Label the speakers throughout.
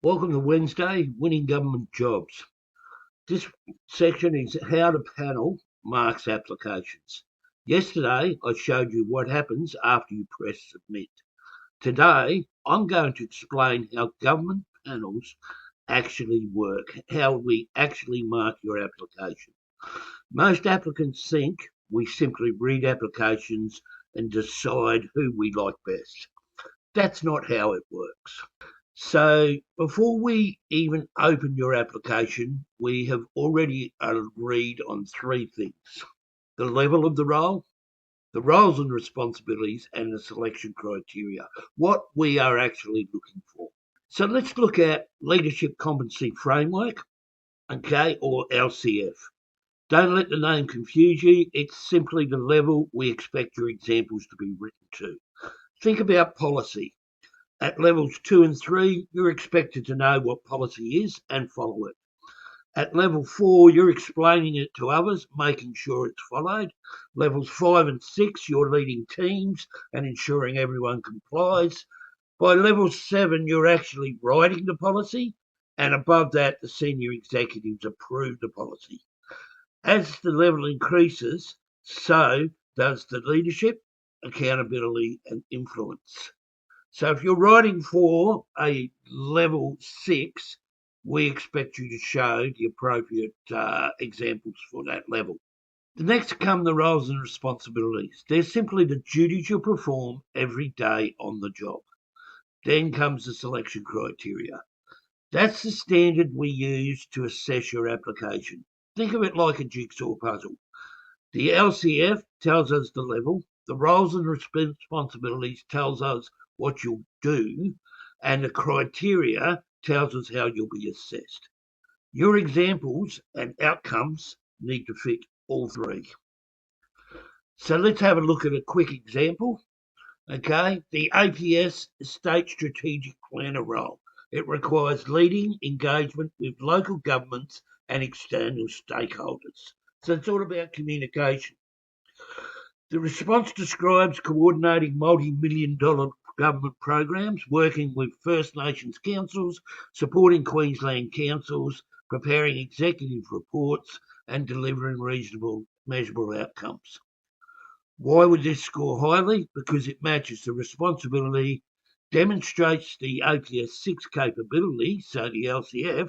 Speaker 1: Welcome to Wednesday, Winning Government Jobs. This section is how the panel marks applications. Yesterday, I showed you what happens after you press submit. Today, I'm going to explain how government panels actually work, how we actually mark your application. Most applicants think we simply read applications and decide who we like best. That's not how it works. So before we even open your application, we have already agreed on three things: the level of the role, the roles and responsibilities, and the selection criteria, what we are actually looking for. So let's look at Leadership Competency Framework, okay, or LCF. Don't let the name confuse you. It's simply the level we expect your examples to be written to. Think about policy. At levels 2 and 3, you're expected to know what policy is and follow it. At level 4, you're explaining it to others, making sure it's followed. Levels 5 and 6, you're leading teams and ensuring everyone complies. By level 7, you're actually writing the policy, and above that, the senior executives approve the policy. As the level increases, so does the leadership, accountability, and influence. So if you're writing for a level 6, we expect you to show the appropriate examples for that level. The next come the roles and responsibilities. They're simply the duties you perform every day on the job. Then comes the selection criteria. That's the standard we use to assess your application. Think of it like a jigsaw puzzle. The LCF tells us the level, the roles and responsibilities tells us what you'll do, and the criteria tells us how you'll be assessed. Your examples and outcomes need to fit all three. So let's have a look at a quick example. Okay, the APS State Strategic Planner role. It requires leading engagement with local governments and external stakeholders. So it's all about communication. The response describes coordinating multi-million-dollar government programs, working with First Nations councils, supporting Queensland councils, preparing executive reports, and delivering reasonable, measurable outcomes. Why would this score highly? Because it matches the responsibility, demonstrates the APS 6 capability, so the LCF,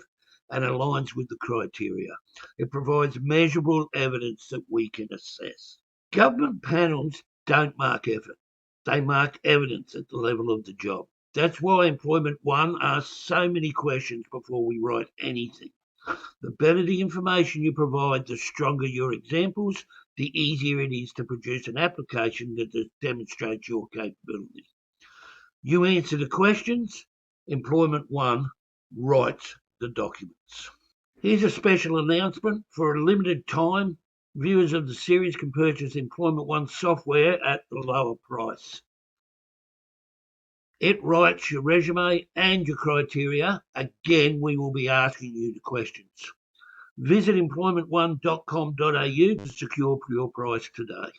Speaker 1: and aligns with the criteria. It provides measurable evidence that we can assess. Government panels don't mark effort. They mark evidence at the level of the job. That's why Employment One asks so many questions before we write anything. The better the information you provide, the stronger your examples, the easier it is to produce an application that demonstrates your capability. You answer the questions, Employment One writes the documents. Here's a special announcement. For a limited time, viewers of the series can purchase Employment One software at the lower price. It writes your resume and your criteria. Again, we will be asking you the questions. Visit employmentone.com.au to secure your price today.